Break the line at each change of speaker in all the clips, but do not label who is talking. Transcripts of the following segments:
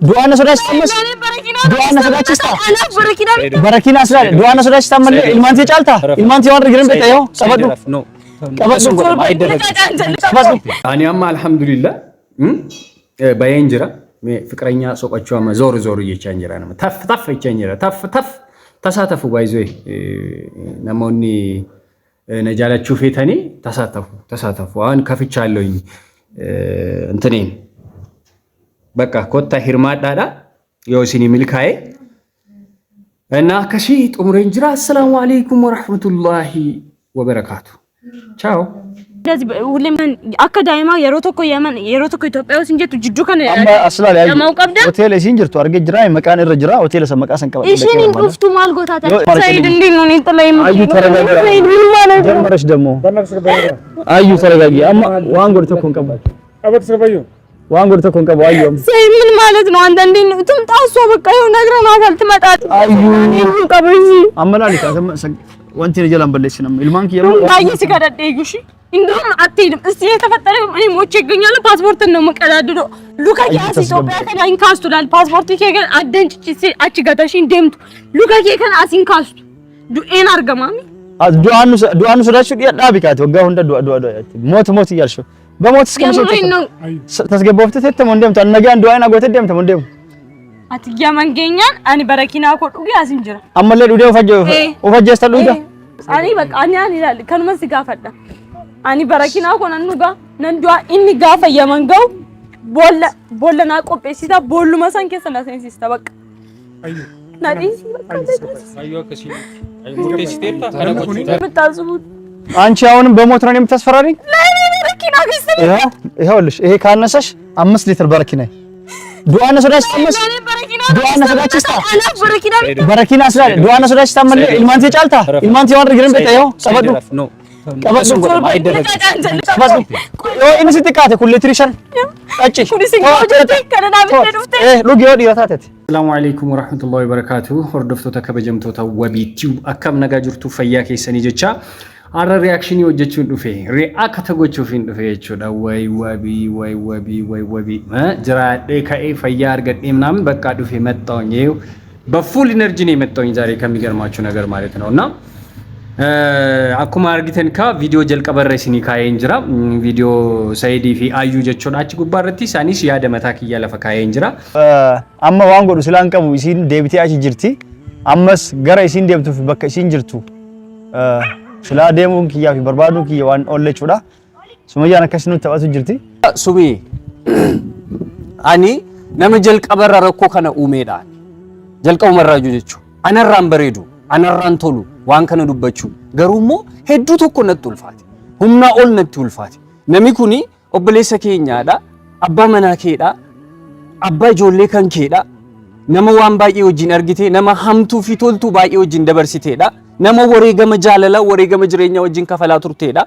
du'aana sodaachistamas du'aana sodaachista barakina asla du'aana sodaachista malee ilmaantii caalta ilmaantii waan rigiran beekta yoo qabadhu
ani amma alhamdulillah bayan jira me ፍቅረኛ ሶቆቹ ama ዞር ዞር እየቻን jira nama taf እየቻን jira taf ተሳተፉ ባይዞይ ነሞኒ ነጃላችሁ ፌተኒ ተሳተፉ አሁን ከፍቻለሁኝ እንትኔን በቃ ኮታ ሂርማዳዳ የወሲኒ ሚልካዬ እና ከሺ ጡምሬን ጅራ አሰላሙ አለይኩም ወራህመቱላሂ ወበረካቱ ቻው
እንደዚህ ሁሌም አካዳሚማ የሮቶኮ የመን የሮቶኮ ኢትዮጵያ ውስጥ እንጀቱ ጅጁ ከነ
አስላል ያይ ሆቴል ሲንጅርቱ አርገ ጅራ መቃን ረጅራ ሆቴል ሰመቃ ሰንቀባ
እሺን እንቁፍቱ ማልጎታታ ሳይድ እንዴት ነው እንጥላይ
አዩ ተረጋጋ ሳይድ ምን ማለት ጀመረሽ ደሞ አዩ ተረጋጊ አማ ዋንጎር ተኮንቀባ አበት ሰባዩ ዋንጎር ተኮንቀባ አዩ ሳይድ ምን ማለት ነው አንተ እንዴ ትምጣሷ በቃ ይው ነግረናታል ትመጣት አዩ እንቀበጂ አመላልካ ወንቲ ነጀላን በለሽንም ኢልማንክ የማ አዩ ሲጋዳደዩሽ እንደውም አትሄድም እስቲ የተፈጠረው እኔ ሞቼ ይገኛል ፓስፖርት ነው መቀዳድዶ ሉካ ያስ ኢትዮጵያ ከዳኝ ካስቱላል ፓስፖርት ይከገን አደንጭ አቺ ጋታሽ እንደምቱ ሉካ ይከን አሲን ካስቱ ዱኤን አርገማሚ ዱአኑ ሰዳችሁ ዳቢካት ወጋ ሁንደ ሞት ይያልሽ በሞት እስከምሰጥ ተስገባውት ተተም እንደምቱ አነጋን ዱአና ጎተ እንደምቱ እንደም አትያ መንገኛን አኒ በረኪና ኮዱጊ አሲንጅራ አመለ ዱዴ ወፈጀ ስተሉዳ አኒ በቃ አኒ ይላል ከነመስ ጋፈዳ ani barakina ko nanuga nandwa inni gafa yamangaw bolla na qopheessita bolluma san keessa na seensista bakka ayyo nadisi ayyo kasi ay murteessiteetta kana gochuta ምታዝቡት አንቺ አሁንም በሞት ነው የምታስፈራሪኝ ባረኪና ገስተ ይኸውልሽ ይሄ ካነሰሽ 5 ሊትር ባረኪና ዱአና ሶዳች ተመስ ዱአና ሶዳች ተስታ ባረኪና ስላለ ዱአና ሶዳች ተመለ ኢልማንቲ ጫልታ ኢልማንቲ ዋን ረግረን በቃ ይኸው ሰበዱ ቀበሱ አይደረግ ቀበሱ ኢንስ ተቃተ ኩሌትሪሽን አጭ ሉግ ይወዲ ወታተት ሰላም አለይኩም ወራህመቱላሂ ወበረካቱ ወርደፍቶ ተከበጀምቶ ተወቢቲው አከም ነጋጅርቱ ፈያ ከሰኒ ጀቻ አረ ሪአክሽን ይወጀቹን ዱፌ ሪአ ከተጎቹ ፊን ዱፌ ይቹዳ ወይ ወቢ ጅራዴ ከኤ ፈያ አርገዴ ምናምን በቃ ዱፌ መጣውኝ ይው በፉል ኢነርጂ ነው የመጣውኝ ዛሬ ከሚገርማችሁ ነገር ማለት ነውና akkuma argitan ka video jalqabarra isini kaayeen jira video Saidi fi Ayyu jechuun achi gubbaarratti isaanis yaada mataa kiyya lafa kaayeen jira amma waan godhu silaan qabu isin deebitee achi jirti ammas gara isin deebtuuf bakka isin jirtu silaa deemuun kiyyaa fi barbaaduun kiyya waan ollechuudha sumayyaan akkasii nutti taphatu jirti
subi ani nama jalqabarra rakkoo kana uumeedha jalqabumarraa jechuun anarraan bareedu anarraan tolu waan kana dubbachu garuummoo hedduu tokko natti ulfaati humna ol natti ulfaati nami kuni obboleessa keenyaadha abbaa manaa keedha abbaa ijoollee kan keedha nama waan baay'ee wajjin argite nama hamtuu fi toltuu baay'ee wajjin dabarsiteedha nama wareegama jaalala wareegama jireenya wajjin kafalaa turteedha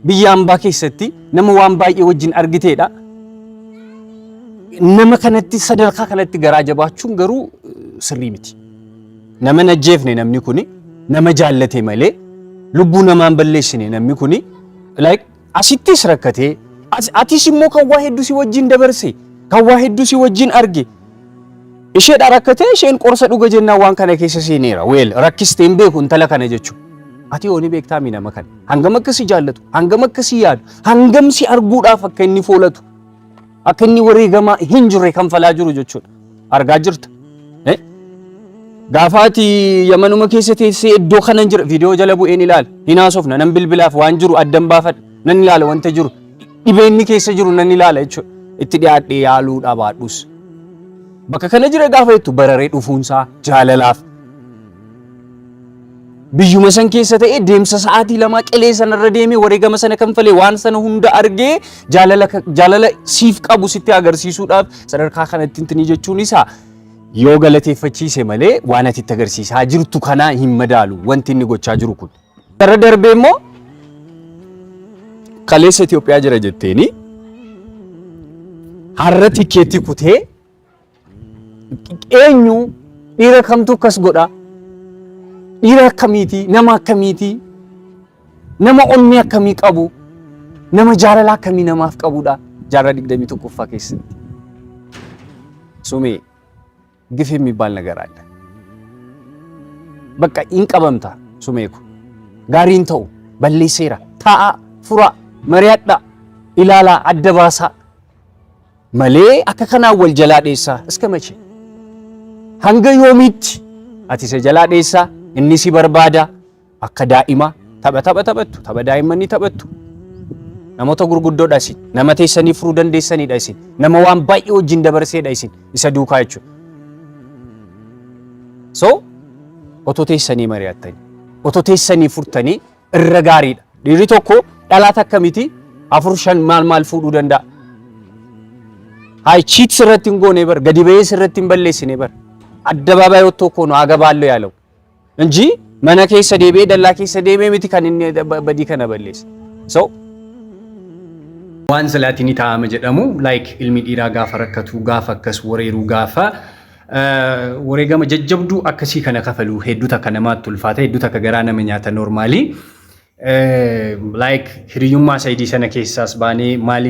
biyya hambaa keessatti nama waan baay'ee wajjin argiteedha nama kanatti sadarkaa kanatti garaa jabaachuun garuu sirrii miti nama najjeefne namni kuni nama jaallate malee lubbuu namaan balleessine namni kuni like asittis rakkate atis immoo kan waa hedduu si wajjin dabarse kan waa hedduu si wajjin arge isheedha rakkate isheen qorsa dhuga jennaan waan kana keessa seeneera weel rakkisteen beeku intala kana jechuun ati ooni beektaami nama kana hangam akka si jaallatu hangam akka si yaadu hangam si arguudhaaf akka inni foolatu akka inni wareegamaa hin jirre kan falaa jiru jechuudha argaa jirta gaafati yamanuma keessatti iddoo kana jira video jala bu'een ilaal hinaasofna nan bilbilaaf waan jiru addan baafadha nan ilaala wanta jiru dhibeenni keessa jiru nan ilaala jechuudha itti dhiyaadhee yaaluu dhabaadhus bakka kana jira gaafa jettu bararee dhufuunsaa jaalalaaf biyyuma san keessa ta'e deemsa sa'aatii lama qilee sanarra deemee wareegama sana kan falee waan sana hunda argee jaalala siif qabu sitti agarsiisuudhaaf sadarkaa kanatti intini jechuun isaa yoo galateeffachiise malee waan ati agarsiisaa jirtu kana hin madaalu wanti inni gochaa jiru kun darra darbee immoo kaleessa Itoophiyaa jira jetteeni har'a tikeetti kutee eenyu dhiira kamtu akkas godha dhiira akkamiiti nama akkamiiti nama onnee akkamii qabu nama jaalala akkamii namaaf qabudha jaarraa 21ffaa keessatti sumee ግፍ የሚባል ነገር አለ። በቃ ኢንቀበምታ ሱሜኩ ጋሪን ተው በሌሴራ ታአ ፉራ መሪያዳ ኢላላ አደባሳ መሌ አከከና ወልጀላ ዴሳ እስከ መቼ hanga yoomiitti ati isa jalaa dheessaa inni si barbaada akka daa'ima tapha daa'imman taphattu namoota gurguddoodha isin nama teessanii furuu dandeessanidha isin nama waan baay'ee wajjin dabarseedha isin isa duukaa jechuudha. So otoo teessanii mari'attanii otoo teessanii furtanii irra gaariidha. Dhiirri tokko dhalaata akkamiti 4-5 maal fuudhuu danda'a. Hayi cheat sirratti hin goone bar gadi ba'ee sirratti hin balleessine bar አደባባይ ወጥቶ እኮ ነው አገባለሁ ያለው እንጂ መነ ኬሰ ዴቤ ደላ ኬሰ ዴቤ ሚቲ ካን በዲ ከነበለስ ሶ ዋን ሰላቲኒ ታመ ጀደሙ ላይክ ኢልሚ ዲራ ጋፈ ረከቱ ጋፈ ከስ ወሬሩ ጋፈ ወሬ ገመ ጀጀብዱ አከሲ ከነ ከፈሉ ሄዱ ተከነማት ቱልፋተ ሄዱ ተከገራ ነመኛተ ኖርማሊ ላይክ ሂሪዩማ ሳይዲ ሰነ ኬሳስ ባኔ ማሊ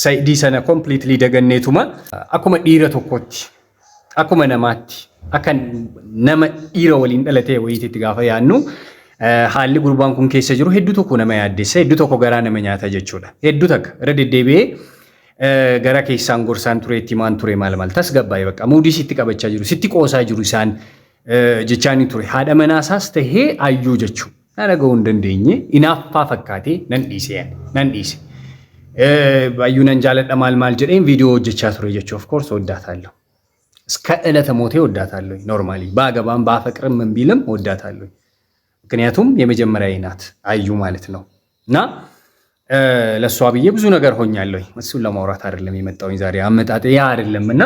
ሳይዲ ሰነ ኮምፕሊትሊ ደገኔቱማ አኩመ ዲረ ተኮቲ akkuma namaatti akka nama dhiira waliin dhalatee wayiitti gaafa yaannu haalli gurbaan kun keessa jiru hedduu tokko nama yaaddessa hedduu tokko garaa nama nyaata jechuudha. Hedduu takka irra deddeebi'ee gara keessaan gorsaan tureetti maan ture maal tasgabbaa'ee bakka muudii sitti qabachaa jiru sitti qoosaa jiru isaan jechaanii ture haadha manaasaas tahee ayyuu jechuu na dhaga'uu hin dandeenye inaaffaa fakkaatee nan dhiise. Ayyuu nan jaaladha maal jedheen viidiyoo hojjechaa ture jechuu of course ወዳታለሁ. እስከ ዕለተ ሞቴ ወዳታለሁ ኖርማሊ ባገባም ባፈቅርም ምን ቢልም ወዳታለሁ ምክንያቱም የመጀመሪያዬ ናት አዩ ማለት ነው እና ለሷ ብዬ ብዙ ነገር ሆኛለሁ እሱን ለማውራት አይደለም የመጣሁኝ ዛሬ አመጣጤ ያ አይደለምና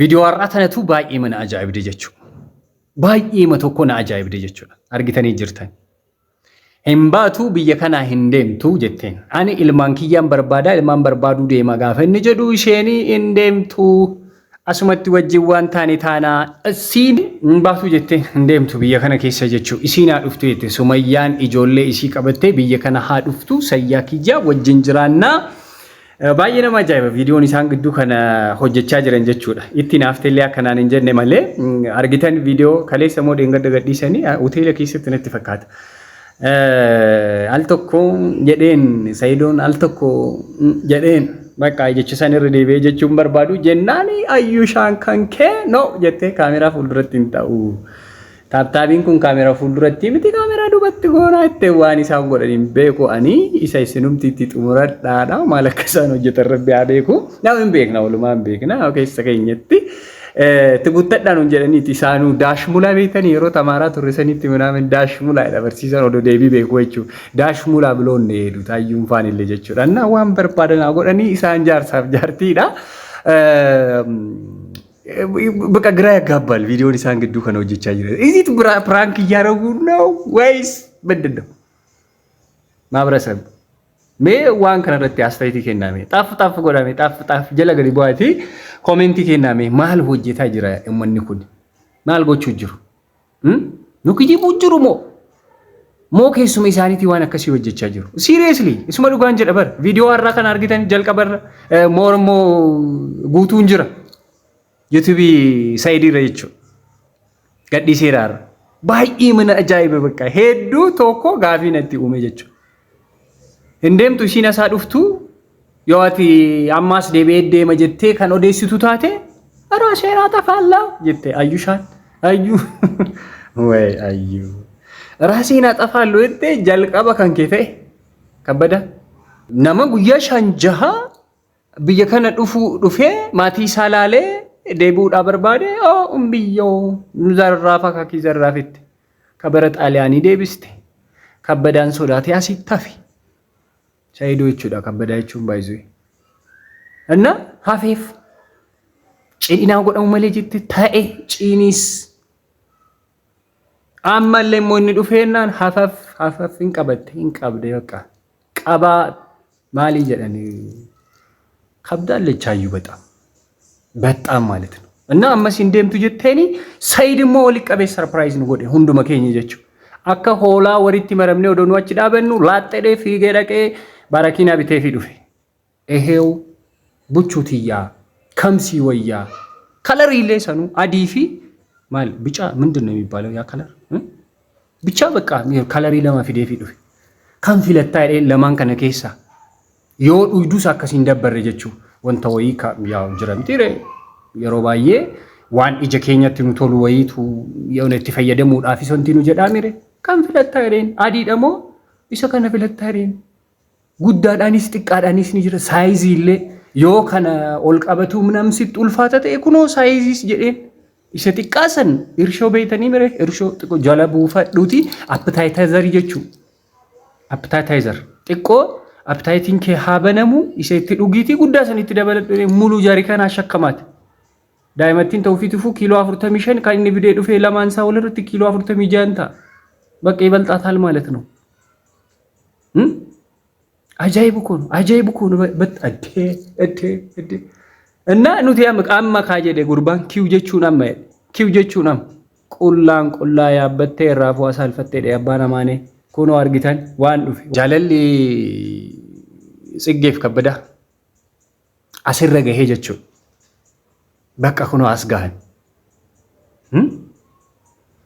ቪዲዮ አራተነቱ ባይ ምን አጃይብ ደጀቹ ባይ መተኮና አጃይብ ደጀቹ አርግተኔ ጅርተን ሄምባቱ ብየከና ሂንዴምቱ ጀቴን አኒ ኢልማን ኪያን በርባዳ ኢልማን በርባዱ ዴማ ጋፈን ጀዱ ሼኒ ኢንዴምቱ አስመት ወጂዋን ታኒ ታና እሲን እንባቱ ጀቴን ኢንዴምቱ ብየከና ኬሰ ጀቹ ኢሲና ዱፍቱ የተ ሱመያን ኢጆሌ ኢሲ ቀበቴ ብየከና ሃ ዱፍቱ ሰያኪያ ወጅንጅራና ባየነ ማጃይበ ቪዲዮን ኢሳን ግዱ ከነ ሆጀቻ ጅረን ጀቹዳ ኢቲና አፍቴሊያ ከናን እንጀነ ማለ አርጊተን ቪዲዮ ከሌ ሰሞ ደንገደ ገዲሰኒ ሆቴል ኪስት ነት ፈካት አልተኮ ጀዴን ሳይዶን አልተኮ ጀዴን በቃ የችሰን ርዴቤ ጀቹን በርባዱ ጀናኒ አዩሻን ከንከ ነው ጀቴ ካሜራ ፉልዱረት እንታው ታብታቢን ኩን ካሜራ ፉልዱረት ሚቲ ካሜራ ዱበት ጎና ተዋኒ ሳው ጎደን ቤኮ አኒ ኢሳይስኑም ቲቲ ጥሙራዳዳ ማለከሳ ነው ጀተረብ ያዴኩ ነው እንቤክ ነው ለማን ቤክ ነው ኦኬ ሰከኝቲ ትጉተዳኑ እንጀለኒቲ ሳኑ ዳሽሙላ ቤተን የሮ ተማራ ቱርሰኒቲ ምናምን ዳሽሙላ ለበርሲሰን ወደ ዴቢ ቤኮቹ ዳሽሙላ ብሎ ነው ሄዱት አዩን ፋን ለጀቹ እና ዋን በርባደና ጎደኒ ኢሳን ጃር ሳብ ጃርቲዳ በቃ ግራ ያጋባል ቪዲዮ ኢሳን ግዱ ከነው ጀቻ ይረ እዚት ፕራንክ እያረጉ ነው ወይስ ምንድነው ማብረሰብ ሜ ዋን ከነረቲ አስተይቲ ከናሜ ጣፍ ጎዳሜ ጣፍ ጀለገሪ ቦአቲ ኮሜንቲ ከናሜ ማል ሆጀታ ጅራ እመንኩን ማል ጎቹ ጅሩ ኑክጂ ቡጅሩ ሞ ከሱም ኢሳኒቲ ዋና ከሲ ወጀቻ ጅሩ ሲሪየስሊ እስመ ዱጋን ጀደበር ቪዲዮ አራ ከን አርጊተን ጀልቀበር ሞርሞ ጉቱን ጅራ ዩቲዩብ ሳይዲ ረይቹ ገዲ ሲራር ባይ ምን አጃይበ በቃ ሄዱ ቶኮ ጋፊ ነቲ ኡሜ ጀቹ እንደምቱ ሲነሳ ዱፍቱ ያዋቲ አማስ ዴቤዴ መጀቴ ከን ኦዴሲቱ ታቴ ራሴራ ተፋላ ጀቴ አዩሻን አዩ ወይ አዩ ራሴና ተፋሉ እቴ ጀልቀባ ከንከቴ ከበደ ነመ ጉያ ሻንጃሃ በየከነ ዱፌ ማቲ ሳላሌ ዴቡዳ በርባዴ ኦ እምብዮ ዘራፋ ካኪ ዘራፊት ከበረ ጣሊያኒ ዴብስቴ ከበዳን ሶዳት ያሲታፊ ሳይዶቹ ዳ ከበዳይቹን ባይዙ እና ሀፌፍ ጪኒና ጎዳው መለጅት ታኤ ጪኒስ አማለ ሞኒ ዱፌናን ሀፈፍ እንቀበደ በቃ ቀባ ማሊ ጀደኒ ከብዳለች አዩ በጣም ማለት ነው እና አማሲ እንደምቱ ጀቴኒ ሳይድሞ ወልቀበ ሰርፕራይዝ ነው ጎዴ ሁንዱ መከኝ ጀቹ አካ ሆላ ወሪቲ መረምኔ ወዶንዋች ዳበኑ ላጠደ ፊገደቀ ባራኪና ቢቴፊ ዱፌ ይሄው ቡቹቲያ
ከምሲ ወያ ከለር ይለሰኑ አዲፊ ማል ብቻ ምንድነው የሚባለው ያ ከለር ብቻ በቃ ከለሪ ለማፊ ዴፊ ዱፍ ከንፊለታ ለማን ከነከሳ yoo dhuydus akkasiin dabbarre jechuu wanta wayii yaa jiramtire yeroo baay'ee waan ija keenyatti nu tolu wayiitu yoona itti fayyadamuudhaaf isonti nu jedhaamire kan filattaa jireen adiidha moo isa kana filattaa jireen guddaadhaanis xiqqaadhaanis ni jira saayizii illee yoo kana ol qabatu namsitti ulfaata ta'e kunoo saayiziis jedheen isa xiqqaasan irshoo beeytanii mire irshoo xiqqoo jala buufadhuuti appetaayizer jechuu appetaayizer xiqqoo appetaayitiin kee haabanamu isa itti dhugiitii guddaa sanitti dabaladhu mulu jaarikaan ashakkamat daa'imattiin ta'uufiitu kiiloo 45 kan inni bidee dhufee lamaan isaa walirratti kiiloo 46 ta'a bakka ይበልጣታል ማለት ነው አጃይብ እኮ ነው በጣዴ እና ኑቲ አማ ካጀደ ጉርባን ኪው ጀቹናም ቁላን ቁላ ያበተ ራፉ አሳልፈተ ያባና ማኔ ኩኖ አርጊታን ዋን ዱፍ ጃለሊ ጽጌፍ ከበዳ አስረገ ሄጀቹ በቃ ኩኖ አስጋን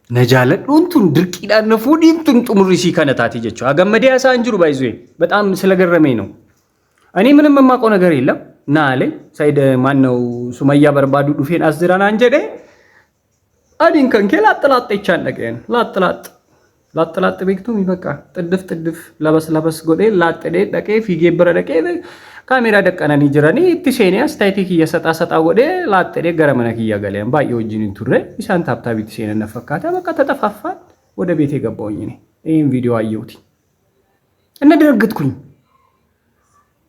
ነጃለ ዱንቱን ድርቂዳን ነፉዲንቱን ጡምሪሲ ከነታቲ ጀቹ አገመዲያ ሳንጅሩ ባይዙይ በጣም ስለገረመኝ ነው እኔ ምንም የማውቀው ነገር የለም ና አለኝ ሳይደ ማን ነው ሱመያ በርባዱ ዱፌን አዝራና አንጀደ አዲን ከንከላ አጥላጥ ይቻለቀን ላጥላጥ ቤክቱ ይበቃ ጥድፍ ለበስ ጎዴ ላጥዴ ደቄ ፊጌ በረደቄ ካሜራ ደቀናኒ ጅራኒ ኢትሴኒ አስታይቲክ እየሰጣ ጎዴ ላጥዴ ገረመነክ ይያገለን ባየው ጂኒን ቱሬ ኢሳን ታብታብ ኢትሴኒ ነፈካታ በቃ ተጠፋፋን ወደ ቤቴ ገባውኝ እኔ ይሄን ቪዲዮ አየሁት እና ደረግጥኩኝ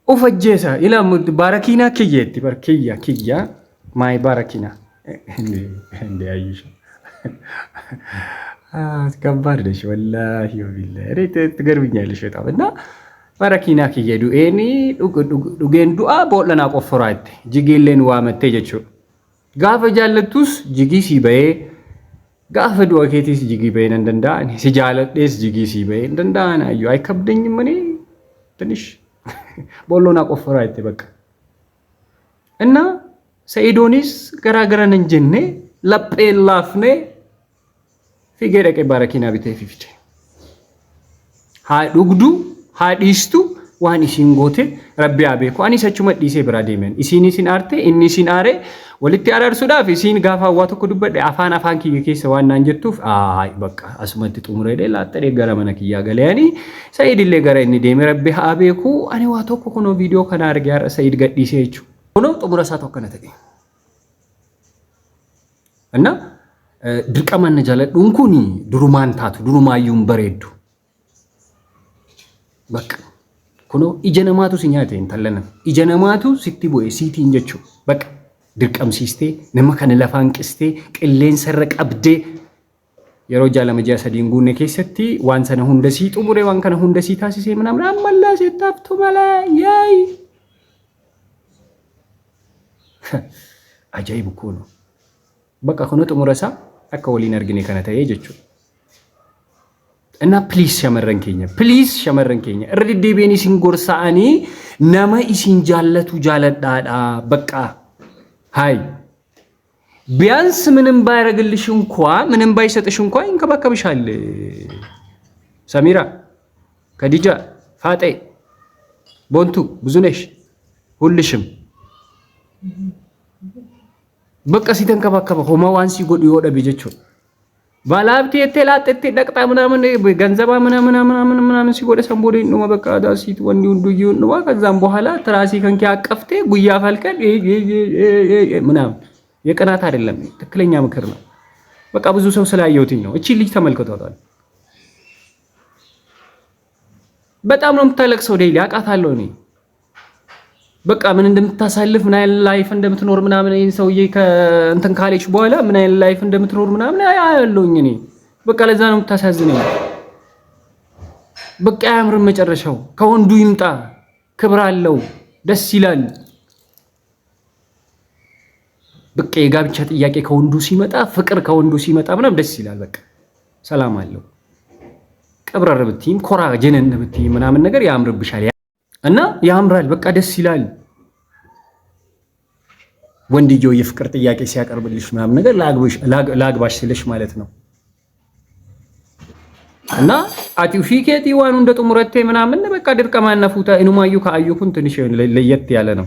ኦፈጀሳ ኢላሙድ ባረኪና ከየት በርኪያ ማይ ባረኪና እንዴ አይሽ ከባድ ነሽ ወላሂ ወቢላሂ ረይት ትገርብኛለሽ በጣም እና ባረኪና ከየዱ ኤኒ ዱጌን ዱአ ቦለና ቆፈራይት ጂጌለን ዋመቴ ጀቹ ጋፈ ጃለቱስ ጂጊ ሲበይ ጋፈ ዱአኬቲስ ጂጊ በይን እንደንዳ እኔ ሲጃለዴስ ጂጊ ሲበይ እንደንዳ አዩ አይከብደኝም እኔ ትንሽ ቦሎና ቆፈራይት በቃ እና ሰይዶኒስ ገራገረን እንጀኔ ለጴላፍኔ ፊገረቀ ባረኪና ቢቴ ፊፍቴ ሃዱግዱ ሃዲስቱ ዋን ሲንጎቴ ረቢ አቤኮ አኒ ሰቹ መዲሴ ብራዴመን ኢሲኒ ሲን አርቴ ኢኒ ሲን አሬ ወልቲ አራርሱዳፍ ኢሲን ጋፋ ዋተኮ ዱበደ አፋን ኪየኬሰ ዋና እንጀቱፍ አይ በቃ አስመት ጡምሬ ሌላ አጠሬ ገረመነክ ያገለያኒ ሰይድ ለ ገረ ኢኒ ዴም ረቢ አቤኮ አኒ ዋተኮ ኮኖ ቪዲዮ ከናርገ ያረ ሰይድ ገዲሴቹ ሆኖ ጡምረሳ ተከነተ እና ድርቀማን ነጃለ ዱንኩኒ ዱሩማንታቱ ዱሩማዩን በሬዱ በቃ ኩኖ ኢጀነማቱ ሲኛቴ እንተለነ ኢጀነማቱ ሲቲቦ ሲቲ እንጀቹ በቃ ድርቀም ሲስቴ ነመከነ ለፋንቅስቴ ቅሌን ሰረቀብዴ የሮጃ ለመጃ ሰዲንጉነ ከሰቲ ዋንሰነ ሁንደሲ ጡሙሬ ዋንከነ ሁንደሲ ታሲሴ ምናምን አመላስ የታፍቱ ማላ ያይ አጃይብ እኮ ነው በቃ ኩኖ ጡሙረሳ አከወሊን አርግኔ ከነታዬ ጀቹ እና ፕሊዝ ሸመረን ኬኛ እርድዴ ቤኒ ሲንጎርሳኒ ነማ ኢሲን ጃለቱ ጃለዳዳ በቃ ሃይ ቢያንስ ምንም ባይረግልሽ እንኳን ምንም ባይሰጥሽ እንኳን እንከባከብሻል ሰሚራ ከዲጃ ፋጤ ቦንቱ ብዙነሽ ሁልሽም በቃ ሲተንከባከበ ሆማዋን ሲጎድ ይወደ ቢጀቹ ባላብቲ የተላጠት ደቅጣ ምናምን ገንዘባ ምናምን ሲጎደ ሰንቦዴ ነው በቃ ዳሲት ወንዲው ዱዩ ነው ከዛም በኋላ ትራሲ ከንኪ አቀፍቴ ጉያ ፈልከን ምናምን የቀናት አይደለም ትክክለኛ ምክር ነው በቃ ብዙ ሰው ስላየውትኝ ነው እቺ ልጅ ተመልከቷታል በጣም ነው የምታለቅሰው ዴይሊ አቃታለሁ እኔ በቃ ምን እንደምታሳልፍ ምን አይነት ላይፍ እንደምትኖር ምናምን ይሄን ሰውዬ ከእንትን ካለች በኋላ ምን አይነት ላይፍ እንደምትኖር ምናምን አያለሁኝ እኔ በቃ ለዛ ነው የምታሳዝነኝ በቃ ያምር መጨረሻው ከወንዱ ይምጣ ክብር አለው ደስ ይላል በቃ የጋብቻ ጥያቄ ከወንዱ ሲመጣ ፍቅር ከወንዱ ሲመጣ ምናምን ደስ ይላል በቃ ሰላም አለው ቀብረር ብትይም ኮራ ጀነን ብትይም ምናምን ነገር ያምርብሻል እና ያምራል በቃ ደስ ይላል ወንድየው የፍቅር ጥያቄ ሲያቀርብልሽ ምናምን ነገር ላግባሽ ስለሽ ማለት ነው። እና አቲው ፊኬቲ ዋኑ እንደ ጥሙረቴ ምናምን በቃ ድርቀማና ፉታ እንማዩ ካዩኩን ትንሽ ለየት ያለ ነው።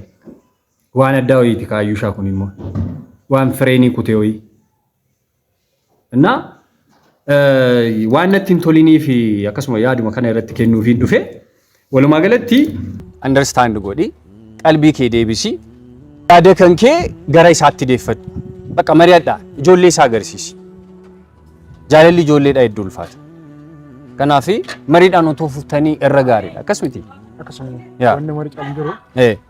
ዋን ዳዊት ካዩሻ ኩኒሞ ዋን ፍሬኒ ኩቴዊ እና ዋን ቲንቶሊኒ ፊ አከስሞ ያዲ መከና ይረት ከኑ ፊ ዱፌ ወለማ ገለቲ
አንደርስታንድ ጎዲ ቀልቢ ከ ዴቢሲ ያደ ከንኬ ገራይ ሳት ዴፈት በቃ መሪያዳ ጆሌ ሳገርሲስ ጃለሊ ጆሌ ዳይ ዱልፋት ከናፊ መሪዳኖ ቶፉተኒ እረጋሪ አከስሚቲ ያ ወንደ መሪ ጫምገሮ